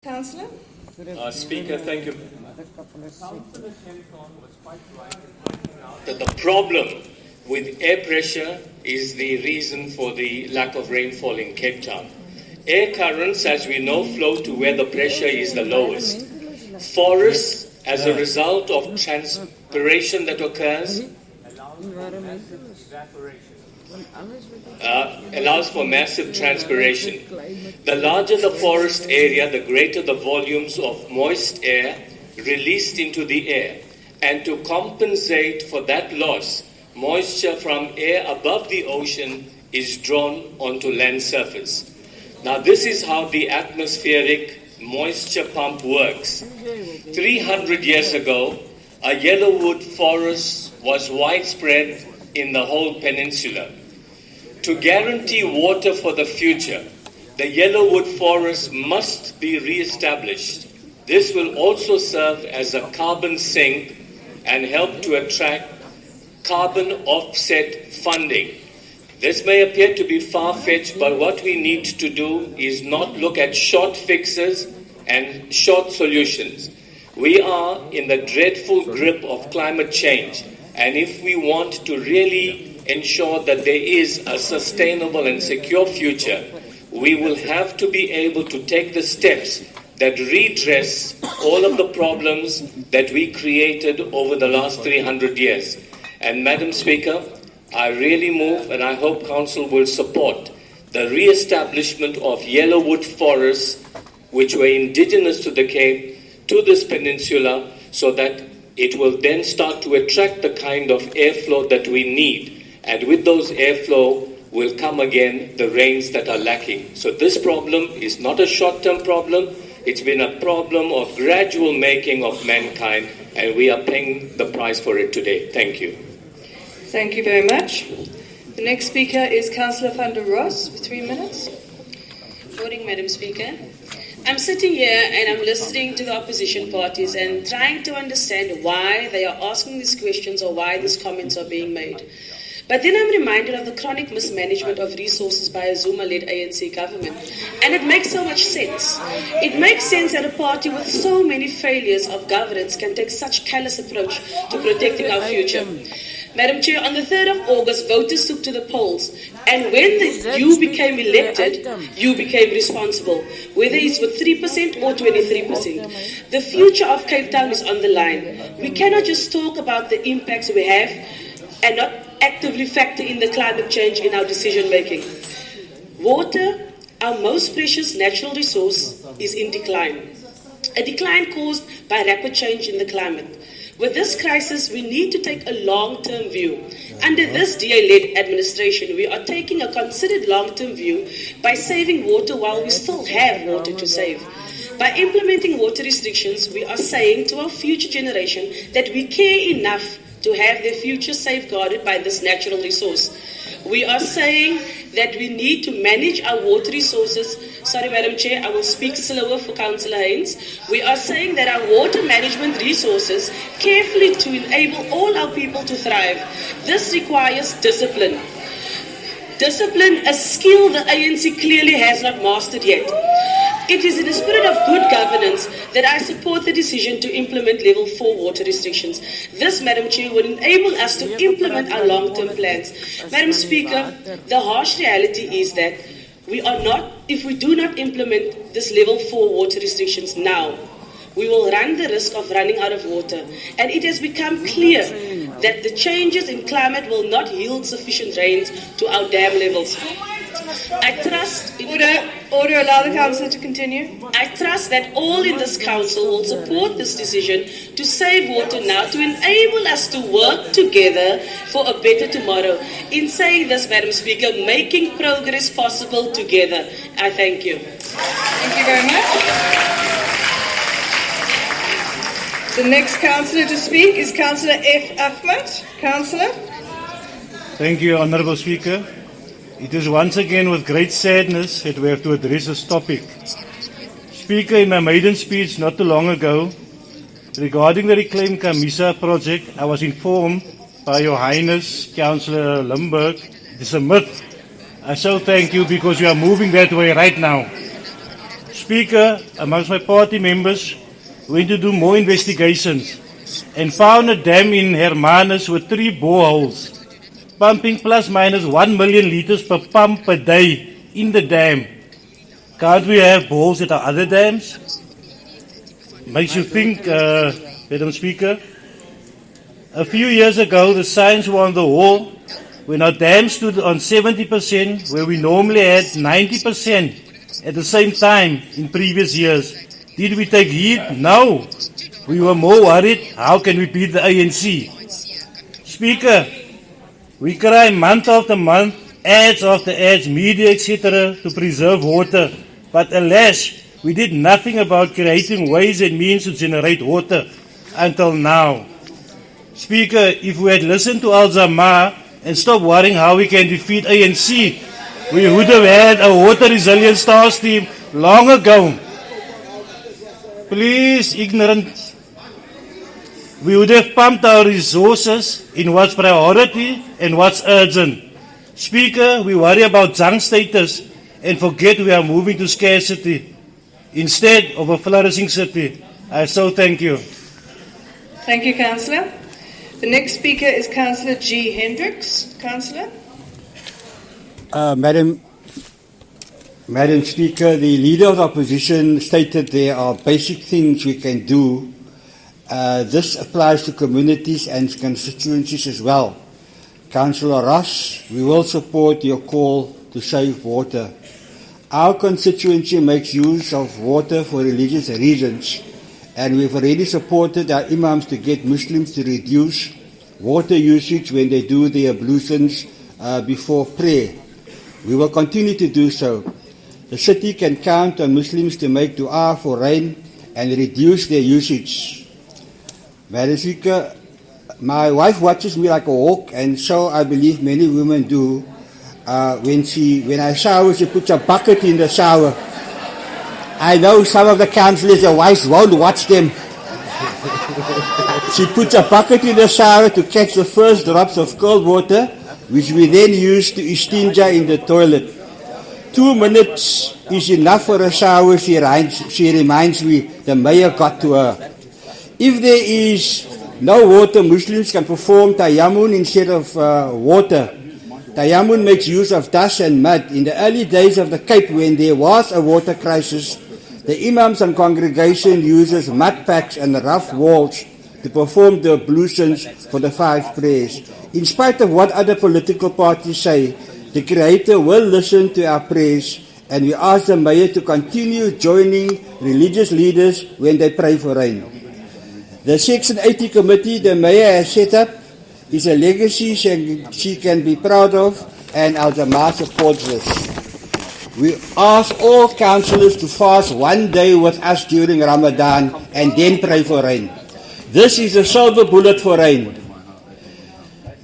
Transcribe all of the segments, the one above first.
Councillor? Speaker, thank you. That the problem with air pressure is the reason for the lack of rainfall in Cape Town. Air currents, as we know, flow to where the pressure is the lowest. Forests, as a result of transpiration that occurs, allows for massive transpiration. The larger the forest area, the greater the volumes of moist air released into the air. And to compensate for that loss, moisture from air above the ocean is drawn onto land surface. Now this is how the atmospheric moisture pump works. 300 years ago, a yellowwood forest was widespread in the whole peninsula. To guarantee water for the future, the yellowwood forest must be re-established. This will also serve as a carbon sink and help to attract carbon offset funding. This may appear to be far-fetched, but what we need to do is not look at short fixes and short solutions. We are in the dreadful grip of climate change, and if we want to really ensure that there is a sustainable and secure future, we will have to be able to take the steps that redress all of the problems that we created over the last 300 years. And Madam Speaker, I really move, and I hope Council will support the re-establishment of yellowwood forests, which were indigenous to the Cape, to this peninsula, so that it will then start to attract the kind of airflow that we need. And with those airflow will come again the rains that are lacking. So this problem is not a short-term problem. It's been a problem of gradual making of mankind, and we are paying the price for it today. Thank you. Thank you very much. The next speaker is Councillor van der Ross for 3 minutes. Morning, Madam Speaker. I'm sitting here and I'm listening to the opposition parties and trying to understand why they are asking these questions or why these comments are being made. But then I'm reminded of the chronic mismanagement of resources by a Zuma-led ANC government. And it makes so much sense. It makes sense that a party with so many failures of governance can take such callous approach to protecting our future. Madam Chair, on the 3rd of August, voters took to the polls. And when you became elected, you became responsible, whether it's with 3% or 23%. The future of Cape Town is on the line. We cannot just talk about the impacts we have and not actively factor in the climate change in our decision making. Water, our most precious natural resource, is in decline. A decline caused by rapid change in the climate. With this crisis, we need to take a long-term view. Under this DA-led administration, we are taking a considered long-term view by saving water while we still have water to save. By implementing water restrictions, we are saying to our future generation that we care enough to have their future safeguarded by this natural resource. We are saying that we need to manage our water resources. Sorry, Madam Chair, I will speak slower for Councillor Haynes. We are saying that our water management resources carefully to enable all our people to thrive. This requires discipline. Discipline, a skill the ANC clearly has not mastered yet. It is in the spirit of good governance that I support the decision to implement level 4 water restrictions. This, Madam Chair, will enable us to implement our long-term plans. Madam Speaker, the harsh reality is that if we do not implement this level 4 water restrictions now, we will run the risk of running out of water. And it has become clear that the changes in climate will not yield sufficient rains to our dam levels. I trust... Order, allow the Councillor to continue. I trust that all in this Council will support this decision to save water now, to enable us to work together for a better tomorrow. In saying this, Madam Speaker, making progress possible together. I thank you. Thank you very much. The next Councillor to speak is Councillor F. Ahmed. Councillor. Thank you, Honourable Speaker. It is once again with great sadness that we have to address this topic. Speaker, in my maiden speech not too long ago, regarding the Reclaim Camisa project, I was informed by Your Highness, Councillor Limburg, it is a myth. I so thank you because you are moving that way right now. Speaker, amongst my party members, went to do more investigations and found a dam in Hermanus with 3 boreholes, pumping plus minus 1 million liters per pump per day in the dam. Can't we have boreholes at our other dams? Makes you think, Madam Speaker. A few years ago, the signs were on the wall when our dams stood on 70%, where we normally had 90% at the same time in previous years. Did we take heed? No. We were more worried, how can we beat the ANC? Speaker, we cry month after month, ads after ads, media, etc., to preserve water. But alas, we did nothing about creating ways and means to generate water until now. Speaker, if we had listened to Al-Zamar and stopped worrying how we can defeat ANC, we would have had a water resilience task team long ago. Please, ignorant. We would have pumped our resources in what's priority and what's urgent. Speaker, we worry about junk status and forget we are moving to scarcity instead of a flourishing city. I so thank you. Thank you, Councillor. The next speaker is Councillor G. Hendricks. Councillor. Madam Speaker, the Leader of the Opposition stated there are basic things we can do. This applies to communities and constituencies as well. Councillor Ross, we will support your call to save water. Our constituency makes use of water for religious reasons, and we've already supported our imams to get Muslims to reduce water usage when they do their ablutions before prayer. We will continue to do so. The city can count on Muslims to make dua for rain and reduce their usage. Madam Speaker, my wife watches me like a hawk, and so I believe many women do. When I shower, she puts a bucket in the shower. I know some of the councillors, their wives won't watch them. She puts a bucket in the shower to catch the first drops of cold water, which we then use to istinja in the toilet. 2 minutes is enough for a shower, she reminds me. The mayor got to her. If there is no water, Muslims can perform tayammum instead of water. Tayammum makes use of dust and mud. In the early days of the Cape, when there was a water crisis, the imams and congregation uses mud packs and rough walls to perform the ablutions for the 5 prayers. In spite of what other political parties say, the Creator will listen to our prayers, and we ask the Mayor to continue joining religious leaders when they pray for rain. The Section 80 committee the Mayor has set up is a legacy she can be proud of, and Al-Jamar supports this. We ask all councillors to fast 1 day with us during Ramadan and then pray for rain. This is a silver bullet for rain.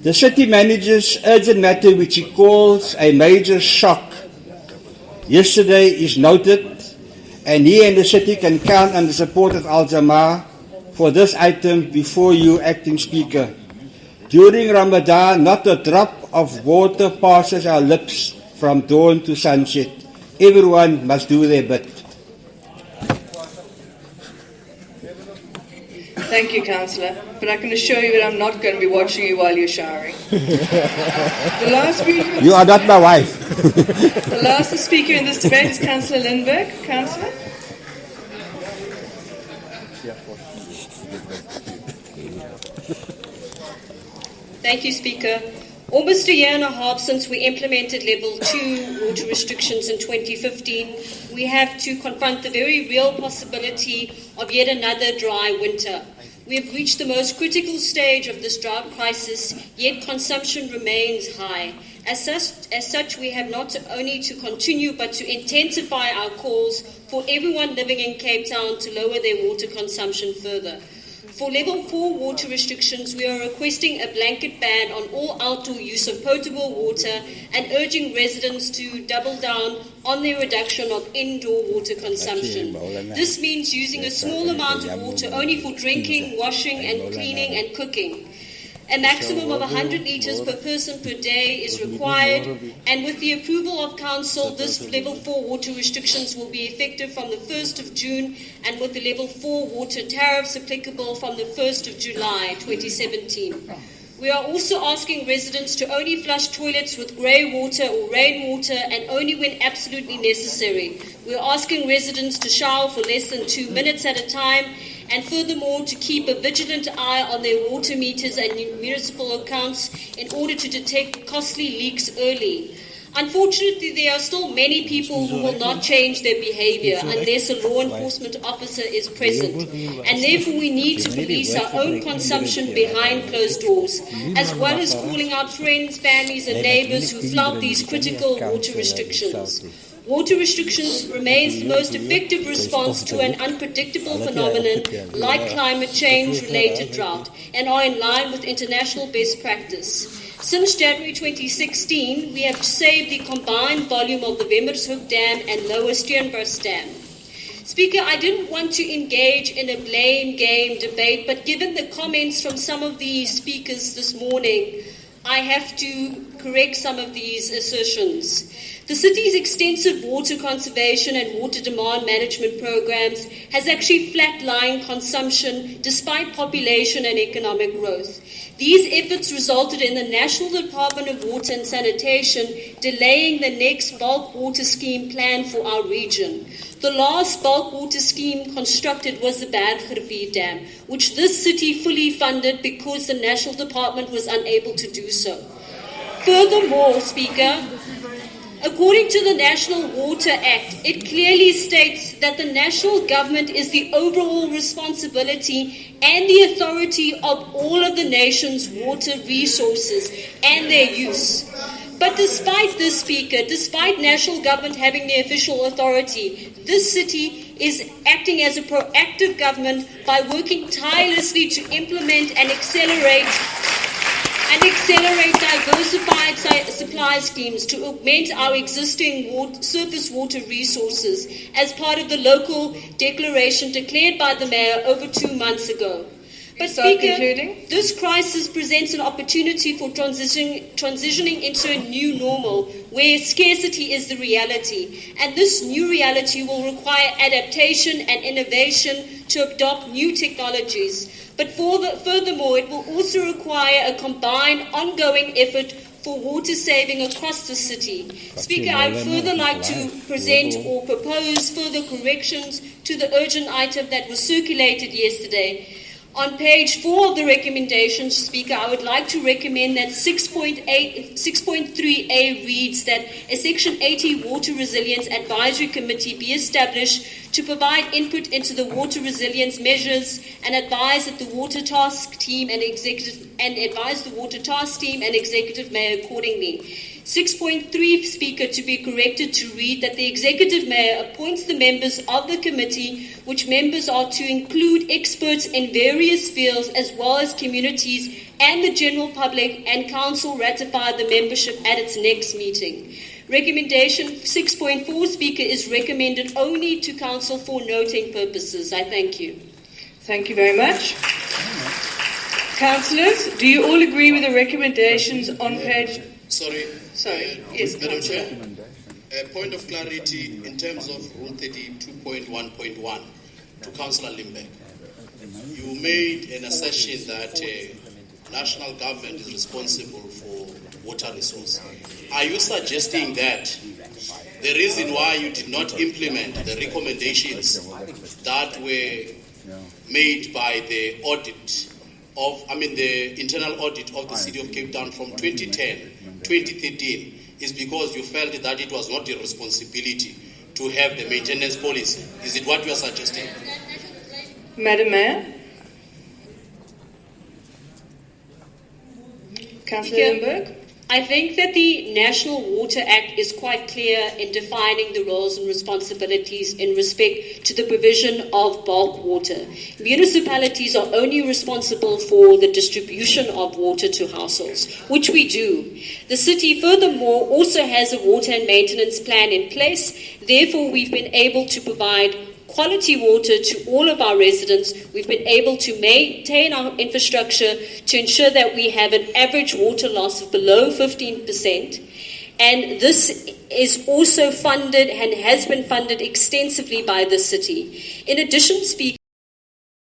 The city manager's urgent matter, which he calls a major shock, yesterday is noted, and he and the city can count on the support of Al-Jamar for this item before you, Acting Speaker. During Ramadan, not a drop of water passes our lips from dawn to sunset. Everyone must do their bit. Thank you, Councillor. But I can assure you that I'm not going to be watching you while you're showering. The last speaker, You are not my wife. the last speaker in this debate is Councillor Lindberg. Councillor. Thank you, Speaker. Almost a year and a half since we implemented Level 2 water restrictions in 2015, we have to confront the very real possibility of yet another dry winter. We have reached the most critical stage of this drought crisis, yet consumption remains high. As such, we have not only to continue but to intensify our calls for everyone living in Cape Town to lower their water consumption further. For Level 4 water restrictions, we are requesting a blanket ban on all outdoor use of potable water and urging residents to double down on their reduction of indoor water consumption. This means using a small amount of water only for drinking, washing and cleaning and cooking. A maximum of 100 litres per person per day is required, and with the approval of Council, this level 4 water restrictions will be effective from the 1st of June, and with the level 4 water tariffs applicable from the 1st of July 2017. We are also asking residents to only flush toilets with grey water or rainwater and only when absolutely necessary. We are asking residents to shower for less than 2 minutes at a time, and furthermore to keep a vigilant eye on their water meters and municipal accounts in order to detect costly leaks early. Unfortunately, there are still many people who will not change their behaviour unless a law enforcement officer is present, and therefore we need to police our own consumption behind closed doors, as well as calling out friends, families and neighbours who flout these critical water restrictions. Water restrictions remains the most effective response to an unpredictable phenomenon like climate change-related drought and are in line with international best practice. Since January 2016, we have saved the combined volume of the Wemmershoek Dam and Lower Steenbos Dam. Speaker, I didn't want to engage in a blame game debate, but given the comments from some of the speakers this morning, I have to correct some of these assertions. The city's extensive water conservation and water demand management programs has actually flatlined consumption despite population and economic growth. These efforts resulted in the National Department of Water and Sanitation delaying the next bulk water scheme plan for our region. The last bulk water scheme constructed was the Bergrivier Dam, which this city fully funded because the National Department was unable to do so. Furthermore, Speaker, according to the National Water Act, it clearly states that the national government is the overall responsibility and the authority of all of the nation's water resources and their use. But despite this, Speaker, despite national government having the official authority, this city is acting as a proactive government by working tirelessly to implement and accelerate diversified supply schemes to augment our existing surface water resources as part of the local declaration declared by the Mayor over 2 months ago. But Speaker, this crisis presents an opportunity for transitioning into a new normal where scarcity is the reality. And this new reality will require adaptation and innovation to adopt new technologies. But furthermore, it will also require a combined ongoing effort for water saving across the city. Speaker, I would further like to present or propose further corrections to the urgent item that was circulated yesterday. On page 4 of the recommendations, Speaker, I would like to recommend that 6.3a reads that a Section 80 Water Resilience Advisory Committee be established to provide input into the water resilience measures and advise that the water task team and advise the water task team and executive mayor accordingly. 6.3, Speaker, to be corrected to read that the Executive Mayor appoints the members of the committee, which members are to include experts in various fields as well as communities and the general public, and Council ratify the membership at its next meeting. Recommendation 6.4, Speaker, is recommended only to Council for noting purposes. I thank you. Thank you very much. Councillors, do you all agree with the recommendations on page... Sorry. Yes, Madam Councillor. Chair, a point of clarity in terms of Rule 32.1.1 to Councillor Limbeck. You made an assertion that national government is responsible for water resource. Are you suggesting that the reason why you did not implement the recommendations that were made by the the internal audit of the City of Cape Town from 2013 is because you felt that it was not your responsibility to have the maintenance policy? Is it what you are suggesting? Madam Mayor? Councillor Limburg? I think that the National Water Act is quite clear in defining the roles and responsibilities in respect to the provision of bulk water. Municipalities are only responsible for the distribution of water to households, which we do. The city, furthermore, also has a water and maintenance plan in place. Therefore, we've been able to provide quality water to all of our residents. We've been able to maintain our infrastructure to ensure that we have an average water loss of below 15%. And this is also funded and has been funded extensively by the city. In addition, Speaker,